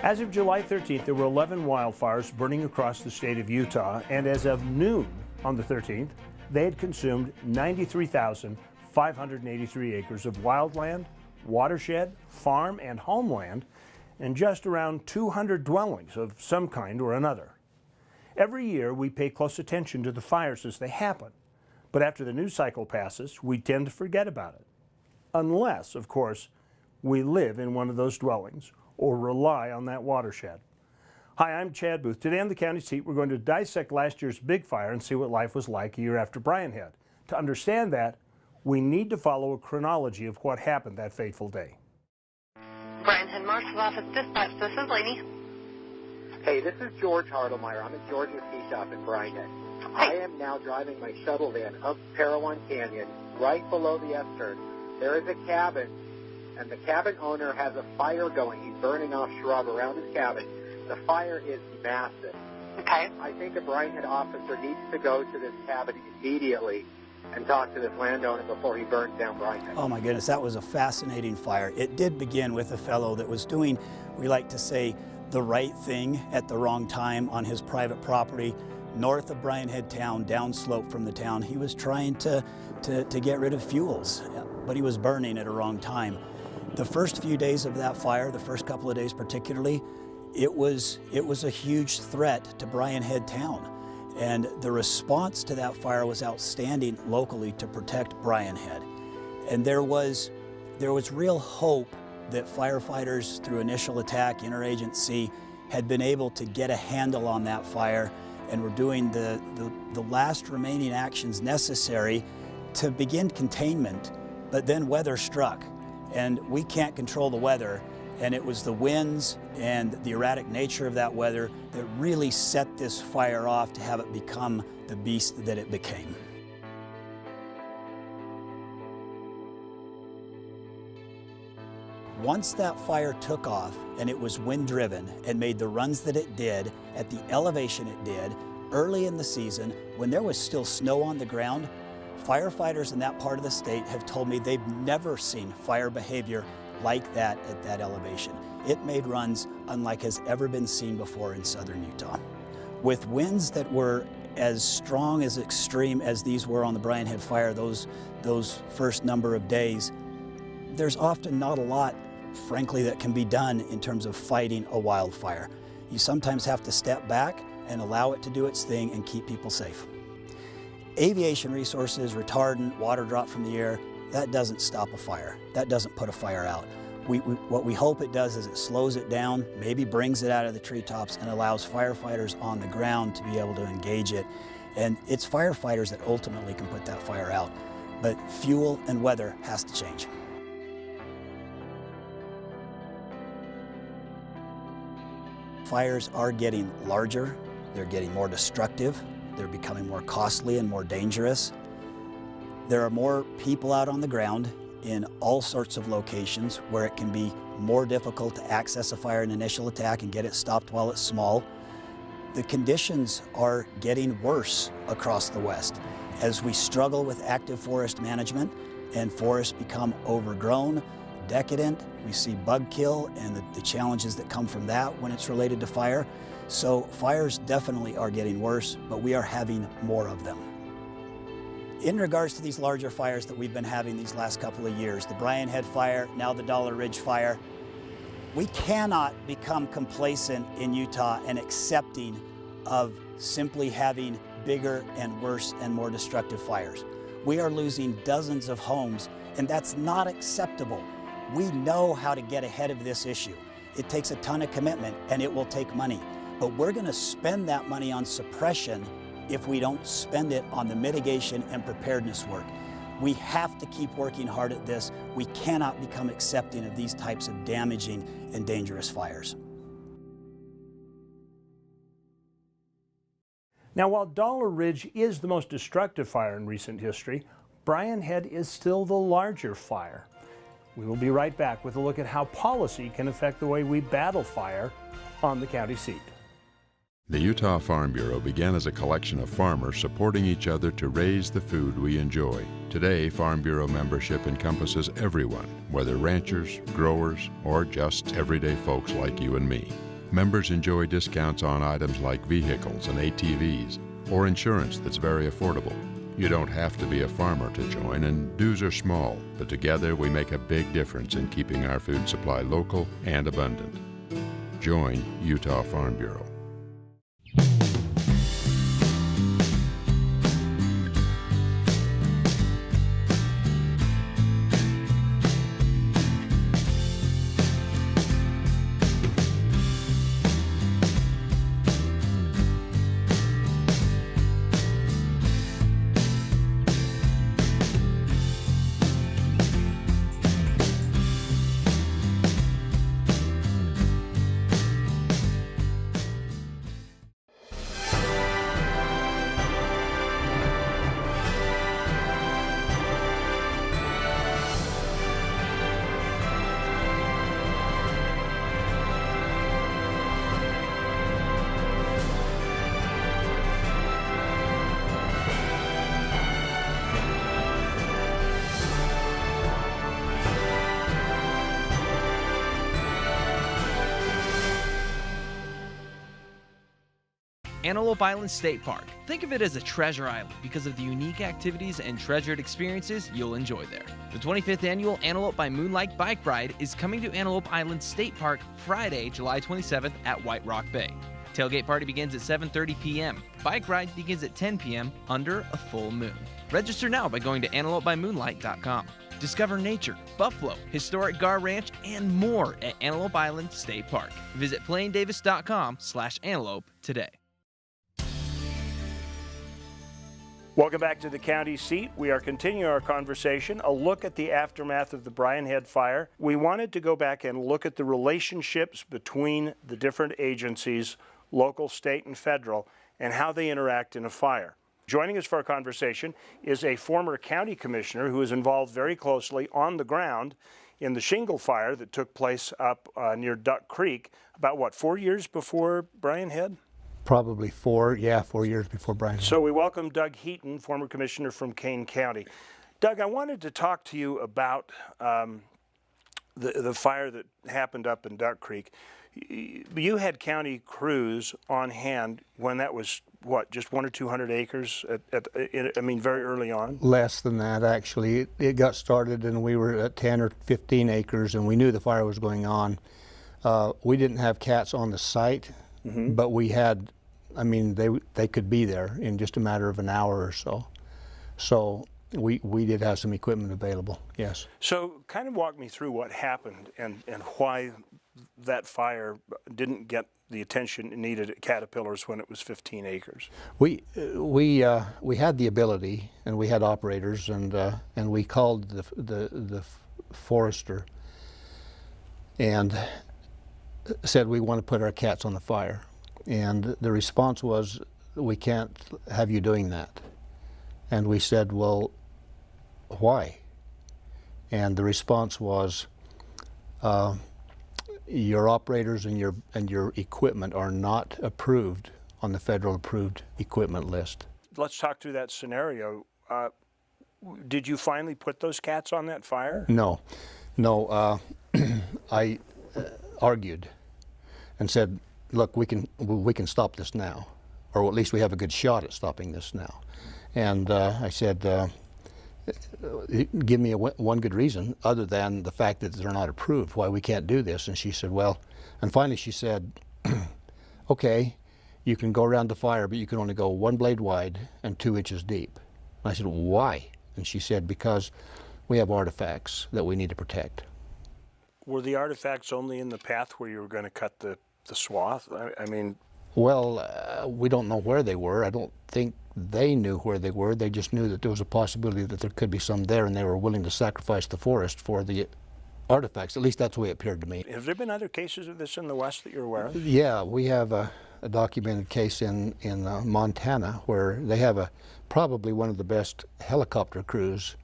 As of July 13th, there were 11 wildfires burning across the state of Utah, and as of noon on the 13th, they had consumed 93,583 acres of wildland, watershed, farm, and homeland, and just around 200 dwellings of some kind or another. Every year, we pay close attention to the fires as they happen, but after the news cycle passes, we tend to forget about it. Unless, of course, we live in one of those dwellings or rely on that watershed. Hi, I'm Chad Booth. Today on the county seat, we're going to dissect last year's big fire and see what life was like a year after Brian hit. To understand that, we need to follow a chronology of what happened that fateful day. Brian Head Marshal's Office Dispatch, this is Lainey. Hey, this is George Hardelmeyer. I'm at Georgia Ski Shop in Brian Head. I am now driving my shuttle van up Parowan Canyon, right below the S-turn. There is a cabin, and the cabin owner has a fire going. He's burning off shrub around his cabin. The fire is massive. Okay. I think a Brian Head officer needs to go to this cabin immediately and talk to this landowner before he burns down Brian Head. Oh my goodness, that was a fascinating fire. It did begin with a fellow that was doing, we like to say, the right thing at the wrong time on his private property north of Brian Head town, downslope from the town. He was trying to get rid of fuels, but he was burning at a wrong time. The first few days of that fire, the first couple of days particularly, it was a huge threat to Brian Head town. And the response to that fire was outstanding locally to protect Brian Head. And there was real hope that firefighters, through initial attack, interagency, had been able to get a handle on that fire and were doing the last remaining actions necessary to begin containment. But then weather struck, and we can't control the weather. And it was the winds and the erratic nature of that weather that really set this fire off to have it become the beast that it became. Once that fire took off and it was wind-driven and made the runs that it did at the elevation it did, early in the season, when there was still snow on the ground, firefighters in that part of the state have told me they've never seen fire behavior like that at that elevation. It made runs unlike has ever been seen before in southern Utah. With winds that were as strong, as extreme as these were on the Brian Head fire those first number of days, there's often not a lot, frankly, that can be done in terms of fighting a wildfire. You sometimes have to step back and allow it to do its thing and keep people safe. Aviation resources, retardant, water drop from the air, that doesn't stop a fire. That doesn't put a fire out. What we hope it does is it slows it down, maybe brings it out of the treetops and allows firefighters on the ground to be able to engage it. And it's firefighters that ultimately can put that fire out. But fuel and weather has to change. Fires are getting larger, they're getting more destructive, they're becoming more costly and more dangerous. There are more people out on the ground in all sorts of locations where it can be more difficult to access a fire in initial attack and get it stopped while it's small. The conditions are getting worse across the West as we struggle with active forest management and forests become overgrown, decadent. We see bug kill and the challenges that come from that when it's related to fire. So fires definitely are getting worse, but we are having more of them. In regards to these larger fires that we've been having these last couple of years, the Brian Head fire, now the Dollar Ridge fire, we cannot become complacent in Utah and accepting of simply having bigger and worse and more destructive fires. We are losing dozens of homes, and that's not acceptable. We know how to get ahead of this issue. It takes a ton of commitment and it will take money, but we're going to spend that money on suppression if we don't spend it on the mitigation and preparedness work. We have to keep working hard at this. We cannot become accepting of these types of damaging and dangerous fires. Now, while Dollar Ridge is the most destructive fire in recent history, Brian Head is still the larger fire. We will be right back with a look at how policy can affect the way we battle fire on the county seat. The Utah Farm Bureau began as a collection of farmers supporting each other to raise the food we enjoy. Today, Farm Bureau membership encompasses everyone, whether ranchers, growers, or just everyday folks like you and me. Members enjoy discounts on items like vehicles and ATVs, or insurance that's very affordable. You don't have to be a farmer to join, and dues are small, but together we make a big difference in keeping our food supply local and abundant. Join Utah Farm Bureau. Antelope Island State Park. Think of it as a treasure island because of the unique activities and treasured experiences you'll enjoy there. The 25th annual Antelope by Moonlight Bike Ride is coming to Antelope Island State Park Friday, July 27th at White Rock Bay. Tailgate party begins at 7:30 p.m. Bike ride begins at 10 p.m. under a full moon. Register now by going to antelopebymoonlight.com. Discover nature, buffalo, historic Gar Ranch, and more at Antelope Island State Park. Visit plaindavis.com/antelope today. Welcome back to the county seat. We are continuing our conversation, a look at the aftermath of the Brian Head fire. We wanted to go back and look at the relationships between the different agencies, local, state, and federal, and how they interact in a fire. Joining us for our conversation is a former county commissioner who was involved very closely on the ground in the shingle fire that took place up near Duck Creek about, 4 years before Brian Head? Probably 4 years before Brian. So we welcome Doug Heaton, former commissioner from Kane County. Doug, I wanted to talk to you about the fire that happened up in Duck Creek. You had county crews on hand when that was, just 100 or 200 acres, very early on? Less than that, actually. It got started and we were at 10 or 15 acres and we knew the fire was going on. We didn't have cats on the site, but we had, they could be there in just a matter of an hour or so. So we did have some equipment available, yes. So kind of walk me through what happened and why that fire didn't get the attention it needed at Caterpillars when it was 15 acres. We had the ability and we had operators and we called the forester and said we want to put our cats on the fire. And the response was, we can't have you doing that. And we said, well, why? And the response was, your operators and your equipment are not approved on the federal approved equipment list. Let's talk through that scenario. Did you finally put those cats on that fire? No. I argued and said, look, we can stop this now, or at least we have a good shot at stopping this now. And I said, give me one good reason other than the fact that they're not approved why we can't do this. And she said, well, and finally she said, okay, you can go around the fire, but you can only go 1 blade wide and 2 inches deep. And I said, why? And she said, because we have artifacts that we need to protect. Were the artifacts only in the path where you were going to cut the swath? Well, we don't know where they were. I don't think they knew where they were. They just knew that there was a possibility that there could be some there, and they were willing to sacrifice the forest for the artifacts. At least that's the way it appeared to me. Have there been other cases of this in the West that you're aware of? Yeah, we have a documented case in Montana where they have probably one of the best helicopter crews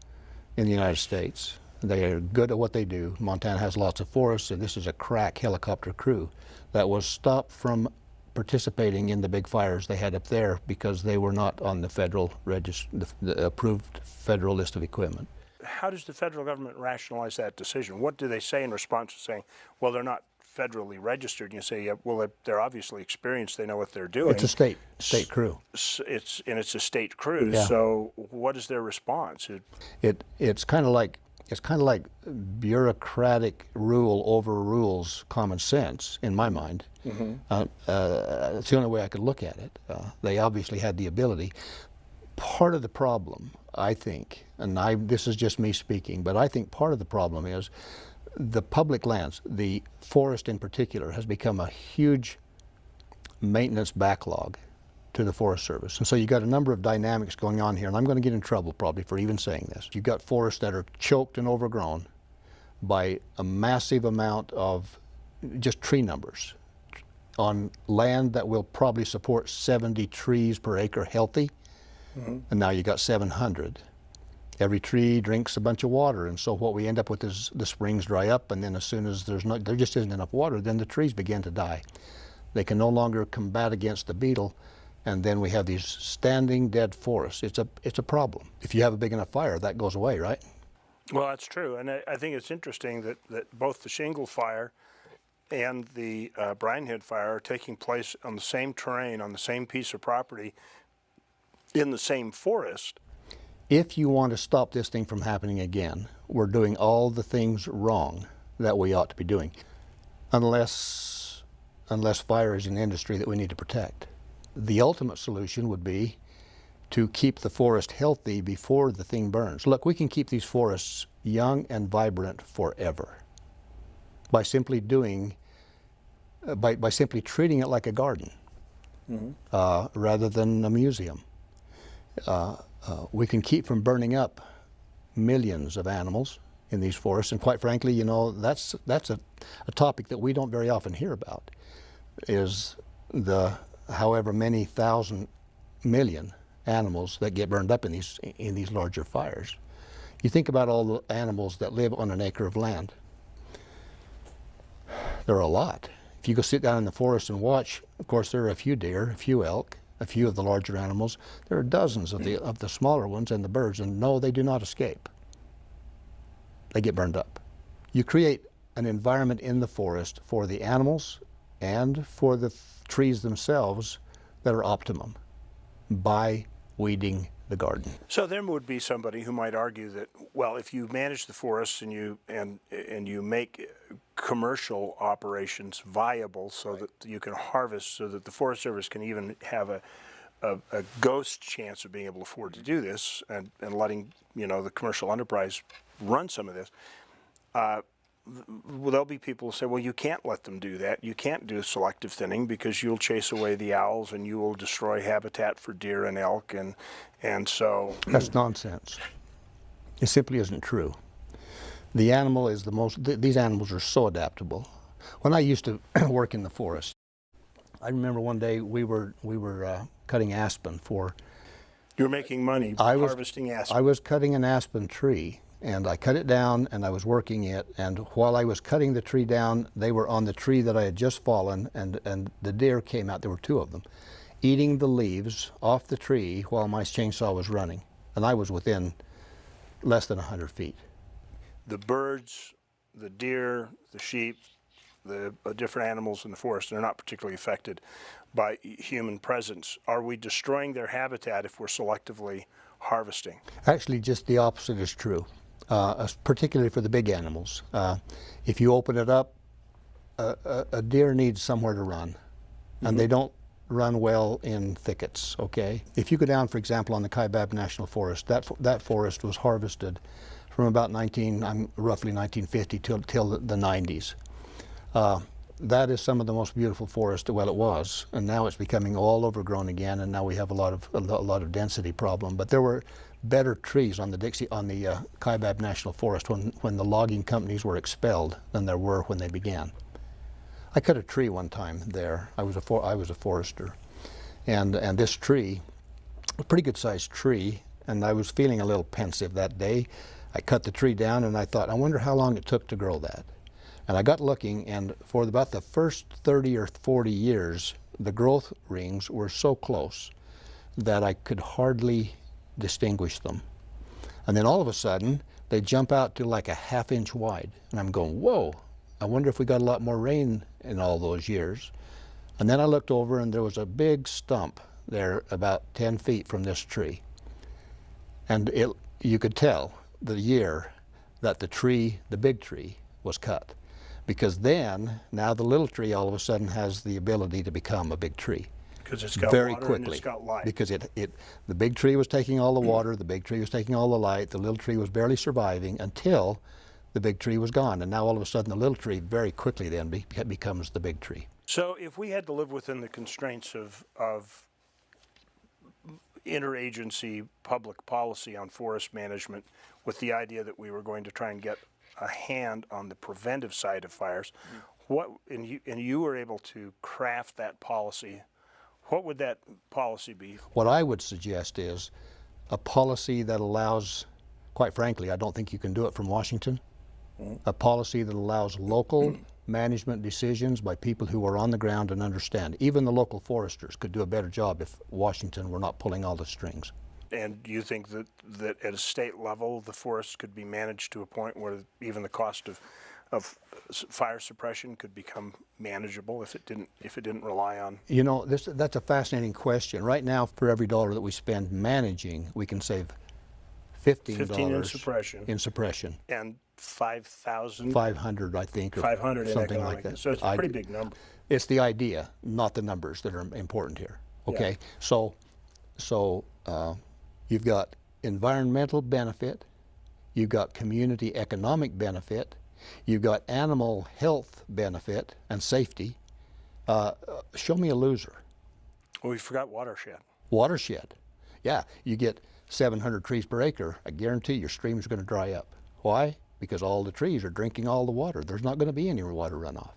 in the United States. They are good at what they do. Montana has lots of forests, and this is a crack helicopter crew that was stopped from participating in the big fires they had up there because they were not on the federal the approved federal list of equipment. How does the federal government rationalize that decision? What do they say in response to saying, well, they're not federally registered. And you say, yeah, well, they're obviously experienced. They know what they're doing. It's a state crew. It's a state crew. Yeah. So what is their response? It's kind of like bureaucratic rule overrules common sense, in my mind. It's the only way I could look at it. They obviously had the ability. Part of the problem, I think, and this is just me speaking, but I think part of the problem is the public lands, the forest in particular, has become a huge maintenance backlog to the Forest Service. And so you've got a number of dynamics going on here, and I'm going to get in trouble probably for even saying this. You've got forests that are choked and overgrown by a massive amount of just tree numbers on land that will probably support 70 trees per acre healthy, and now you got 700. Every tree drinks a bunch of water, and so what we end up with is the springs dry up, and then as soon as there just isn't enough water, then the trees begin to die. They can no longer combat against the beetle, and then we have these standing dead forests. It's a problem. If you have a big enough fire, that goes away, right? Well, that's true, and I think it's interesting that both the shingle fire and the brine head fire are taking place on the same terrain, on the same piece of property, in the same forest. If you want to stop this thing from happening again, we're doing all the things wrong that we ought to be doing, unless fire is an industry that we need to protect. The ultimate solution would be to keep the forest healthy before the thing burns. Look, we can keep these forests young and vibrant forever by simply by simply treating it like a garden rather than a museum. We can keep from burning up millions of animals in these forests, and quite frankly, you know, that's a topic that we don't very often hear about, is the however many thousand million animals that get burned up in these larger fires. You think about all the animals that live on an acre of land. There are a lot. If you go sit down in the forest and watch, of course there are a few deer, a few elk, a few of the larger animals. There are dozens of the smaller ones and the birds, and no, they do not escape. They get burned up. You create an environment in the forest for the animals and for the trees themselves that are optimum by weeding the garden. So there would be somebody who might argue that, well, if you manage the forests and you make commercial operations viable so that you can harvest, so that the Forest Service can even have a ghost chance of being able to afford to do this, and letting, you know, the commercial enterprise run some of this, well, there'll be people who say, well, you can't let them do that. You can't do selective thinning because you'll chase away the owls and you will destroy habitat for deer and elk, and so... That's nonsense. It simply isn't true. The animal is these animals are so adaptable. When I used to work in the forest, I remember one day we were cutting aspen for... You were making money harvesting aspen. I was cutting an aspen tree, and I cut it down and I was working it, and while I was cutting the tree down, they were on the tree that I had just fallen, and the deer came out, there were two of them, eating the leaves off the tree while my chainsaw was running, and I was within less than 100 feet. The birds, the deer, the sheep, the different animals in the forest are not particularly affected by human presence. Are we destroying their habitat if we're selectively harvesting? Actually, just the opposite is true, particularly for the big animals. If you open it up, a deer needs somewhere to run, and they don't run well in thickets, okay? If you go down, for example, on the Kaibab National Forest, that forest was harvested from about roughly 1950 till the 90s. That is some of the most beautiful forest, well, it was, and now it's becoming all overgrown again, and now we have a lot of density problem. But there were better trees on the Kaibab National Forest when the logging companies were expelled than there were when they began. I cut a tree one time there. I was a forester, and this tree, a pretty good sized tree, and I was feeling a little pensive that day. I cut the tree down and I thought, I wonder how long it took to grow that. And I got looking, and for about the first 30 or 40 years, the growth rings were so close that I could hardly distinguish them. And then all of a sudden, they jump out to like a ½ inch wide. And I'm going, whoa, I wonder if we got a lot more rain in all those years. And then I looked over and there was a big stump there about 10 feet from this tree. And you could tell the year that the big tree was cut. Because then, now the little tree all of a sudden has the ability to become a big tree. Because it's got very water quickly. and it's got light. Because the big tree was taking all the water, the big tree was taking all the light, the little tree was barely surviving until the big tree was gone. And now all of a sudden the little tree very quickly then becomes the big tree. So if we had to live within the constraints of interagency public policy on forest management, with the idea that we were going to try and get a hand on the preventive side of fires, and you were able to craft that policy, what would that policy be? What I would suggest is a policy that allows, quite frankly, I don't think you can do it from Washington, a policy that allows local management decisions by people who are on the ground and understand. Even the local foresters could do a better job if Washington were not pulling all the strings. And do you think that at a state level the forests could be managed to a point where even the cost of fire suppression could become manageable if it didn't rely on? You know, that's a fascinating question. Right now, for every dollar that we spend managing, we can save $15 in suppression. And 5,000? 500, I think, or 500 something in like that. So it's a pretty big number. It's the idea, not the numbers, that are important here. Okay, yeah. So you've got environmental benefit, you've got community economic benefit, you've got animal health benefit and safety. Show me a loser. Well, we forgot watershed. Watershed. Yeah, you get 700 trees per acre. I guarantee your streams are going to dry up. Why? Because all the trees are drinking all the water. There's not going to be any water runoff.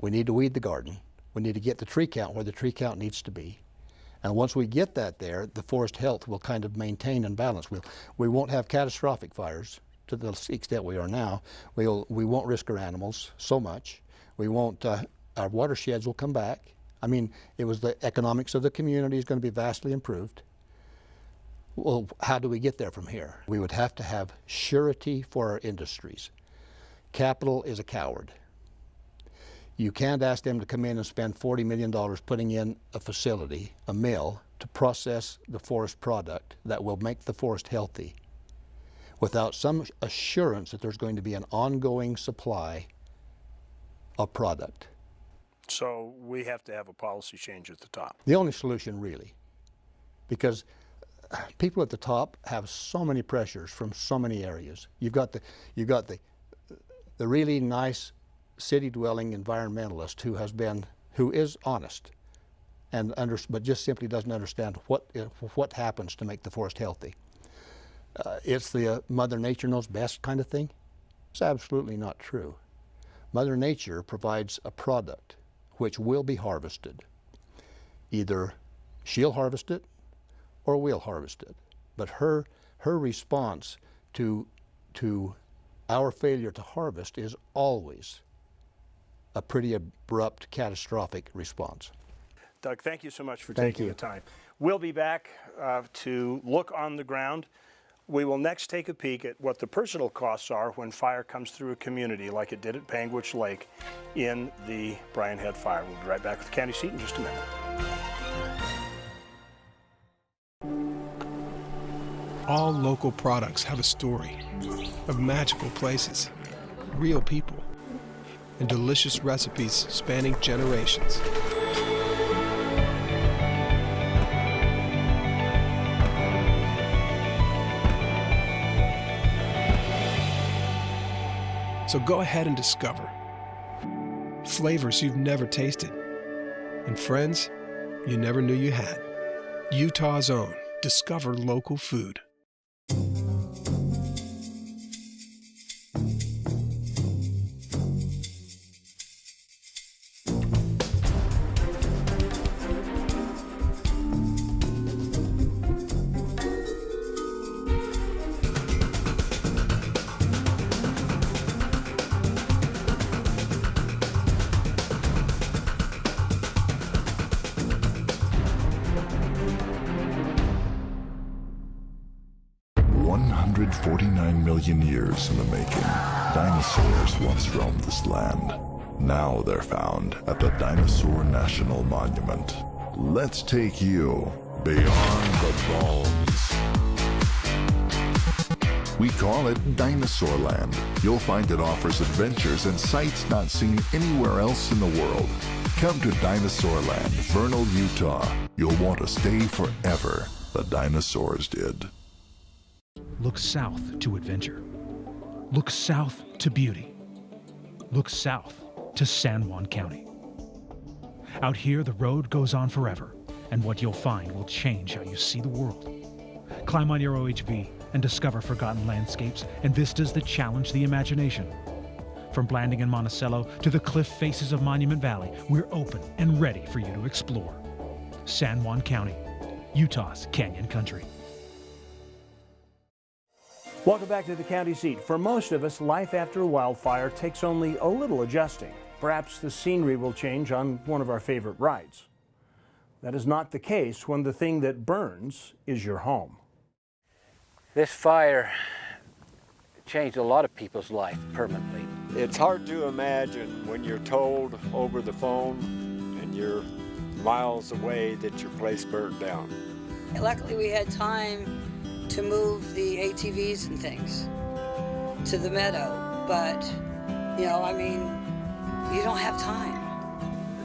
We need to weed the garden. We need to get the tree count where the tree count needs to be. And once we get that there, the forest health will kind of maintain and balance. We won't have catastrophic fires to the extent we are now. We won't risk our animals so much. We won't, our watersheds will come back. I mean, it was the economics of the community is going to be vastly improved. Well, how do we get there from here? We would have to have surety for our industries. Capital is a coward. You can't ask them to come in and spend $40 million putting in a facility, a mill, to process the forest product that will make the forest healthy without some assurance that there's going to be an ongoing supply of product. So we have to have a policy change at the top. The only solution, really, because people at the top have so many pressures from so many areas. You've got the really nice city-dwelling environmentalist who is honest, but just simply doesn't understand what happens to make the forest healthy. It's the Mother Nature knows best kind of thing. It's absolutely not true. Mother Nature provides a product which will be harvested. Either she'll harvest it or we'll harvest it. But her response to our failure to harvest is always a pretty abrupt, catastrophic response. Doug, thank you so much for taking the time. We'll be back to look on the ground. We will next take a peek at what the personal costs are when fire comes through a community like it did at Panguitch Lake in the Brian Head Fire. We'll be right back with the county seat in just a minute. All local products have a story of magical places, real people, and delicious recipes spanning generations. So go ahead and discover flavors you've never tasted and friends you never knew you had. Utah's own Discover Local Food. 149 million years in the making, dinosaurs once roamed this land. Now they're found at the Dinosaur National Monument. Let's take you beyond the bones. We call it Dinosaur Land. You'll find it offers adventures and sights not seen anywhere else in the world. Come to Dinosaur Land, Vernal, Utah. You'll want to stay forever. The dinosaurs did. Look south to adventure. Look south to beauty. Look south to San Juan County. Out here, the road goes on forever, and what you'll find will change how you see the world. Climb on your OHV and discover forgotten landscapes and vistas that challenge the imagination. From Blanding and Monticello to the cliff faces of Monument Valley, we're open and ready for you to explore. San Juan County, Utah's Canyon Country. Welcome back to the county seat. For most of us, life after a wildfire takes only a little adjusting. Perhaps the scenery will change on one of our favorite rides. That is not the case when the thing that burns is your home. This fire changed a lot of people's life permanently. It's hard to imagine when you're told over the phone and you're miles away that your place burned down. Luckily we had time to move the ATVs and things to the meadow, but you know, I mean, you don't have time.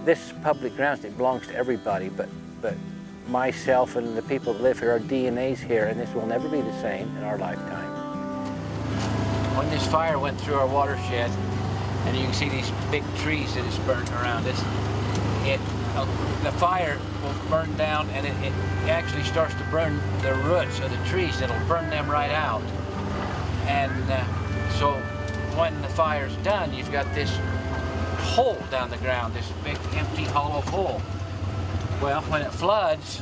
This public grounds, it belongs to everybody, but myself and the people that live here, our DNA's here, and this will never be the same in our lifetime. When this fire went through our watershed, and you can see these big trees that is burning around us, the fire will burn down, and it actually starts to burn the roots of the trees. It'll burn them right out. And so when the fire's done, you've got this hole down the ground, this big empty hollow hole. Well, when it floods,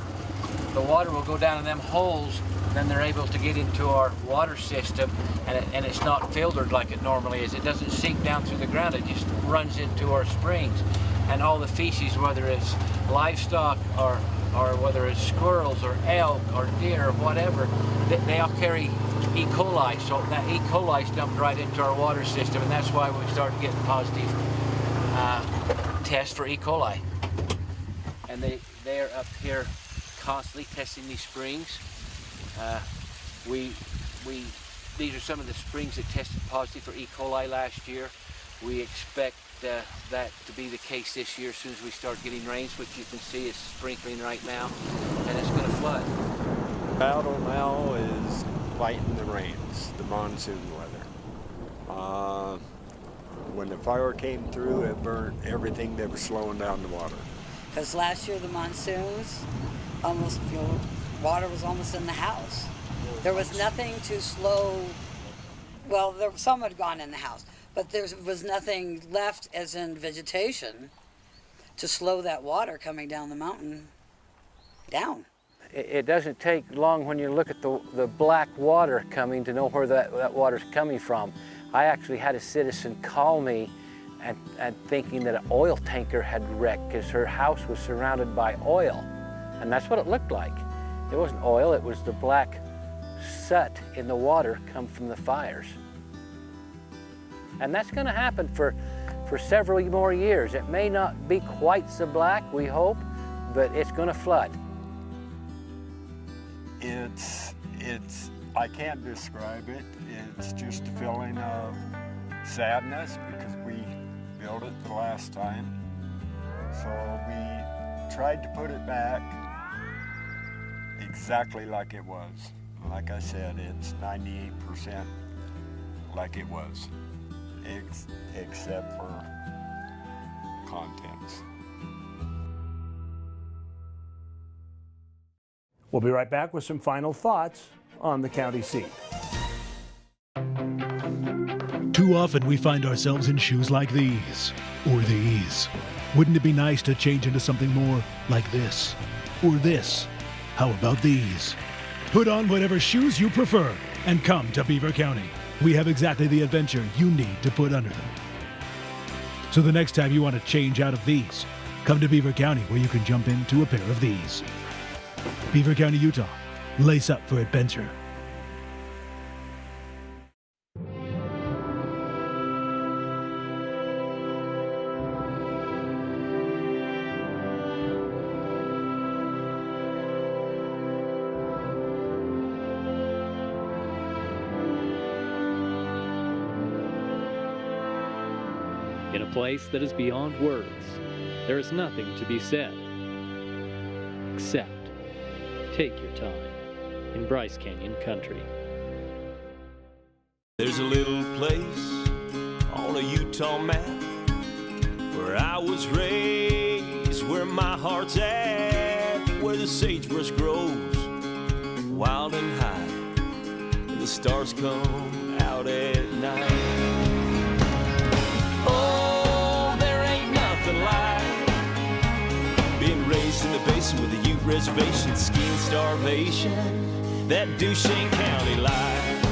the water will go down in them holes, then they're able to get into our water system, and it's not filtered like it normally is. It doesn't sink down through the ground, it just runs into our springs. And all the feces, whether it's livestock or whether it's squirrels or elk or deer or whatever, they all carry E. coli. So that E. coli is dumped right into our water system, and that's why we started getting positive tests for E. coli. And they are up here constantly testing these springs. These are some of the springs that tested positive for E. coli last year. We expect that to be the case this year as soon as we start getting rains, which you can see is sprinkling right now, and it's going to flood. The battle now is fighting the rains, the monsoon weather. When the fire came through, it burnt everything that was slowing down the water. Because last year the monsoons, almost, you know, water was almost in the house. There was nothing to slow, well, some had gone in the house, but there was nothing left as in vegetation to slow that water coming down the mountain down. It doesn't take long when you look at the black water coming to know where that water's coming from. I actually had a citizen call me and thinking that an oil tanker had wrecked because her house was surrounded by oil. And that's what it looked like. It wasn't oil, it was the black soot in the water come from the fires. And that's going to happen for several more years. It may not be quite so black, we hope, but it's going to flood. I can't describe it. It's just a feeling of sadness because we built it the last time. So we tried to put it back exactly like it was. Like I said, it's 98% like it was, except for contents. We'll be right back with some final thoughts on the county seat. Too often we find ourselves in shoes like these, or these. Wouldn't it be nice to change into something more like this, or this? How about these? Put on whatever shoes you prefer and come to Beaver County. We have exactly the adventure you need to put under them. So the next time you want to change out of these, come to Beaver County where you can jump into a pair of these. Beaver County, Utah. Lace up for adventure. In a place that is beyond words, there is nothing to be said, except take your time in Bryce Canyon country. There's a little place on a Utah map where I was raised, where my heart's at, where the sagebrush grows wild and high, and the stars come out at night. Oh, there ain't nothing like being raised in the basin with a Ute reservation, skiing starvation, that Duchesne County life.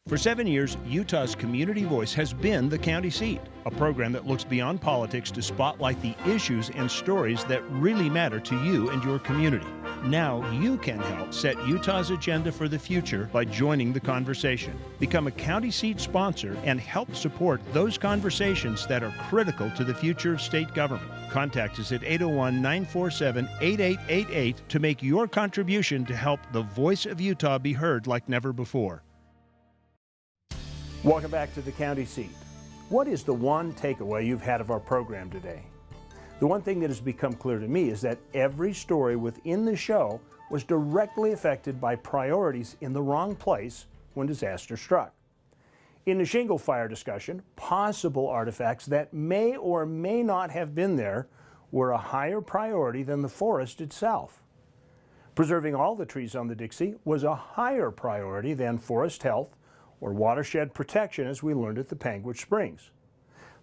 For 7 years, Utah's Community Voice has been the county seat, a program that looks beyond politics to spotlight the issues and stories that really matter to you and your community. Now you can help set Utah's agenda for the future by joining the conversation. Become a county seat sponsor and help support those conversations that are critical to the future of state government. Contact us at 801-947-8888 to make your contribution to help the voice of Utah be heard like never before. Welcome back to the county seat. What is the one takeaway you've had of our program today? The one thing that has become clear to me is that every story within the show was directly affected by priorities in the wrong place when disaster struck. In the shingle fire discussion, possible artifacts that may or may not have been there were a higher priority than the forest itself. Preserving all the trees on the Dixie was a higher priority than forest health or watershed protection, as we learned at the Panguitch Springs.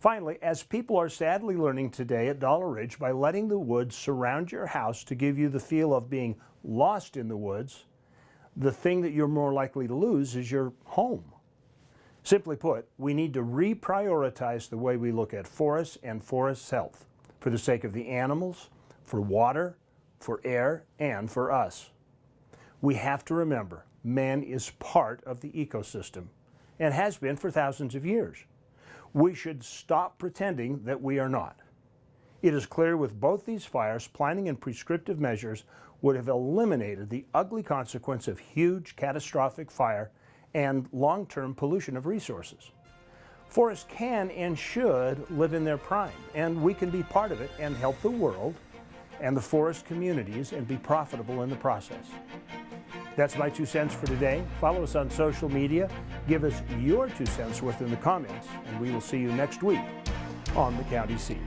Finally, as people are sadly learning today at Dollar Ridge, by letting the woods surround your house to give you the feel of being lost in the woods, the thing that you're more likely to lose is your home. Simply put, we need to reprioritize the way we look at forests and forest health for the sake of the animals, for water, for air, and for us. We have to remember, man is part of the ecosystem and has been for thousands of years. We should stop pretending that we are not. It is clear with both these fires, planning and prescriptive measures would have eliminated the ugly consequence of huge catastrophic fire and long-term pollution of resources. Forests can and should live in their prime, and we can be part of it and help the world and the forest communities and be profitable in the process. That's my 2 cents for today. Follow us on social media. Give us your 2 cents worth in the comments, and we will see you next week on the County Seat.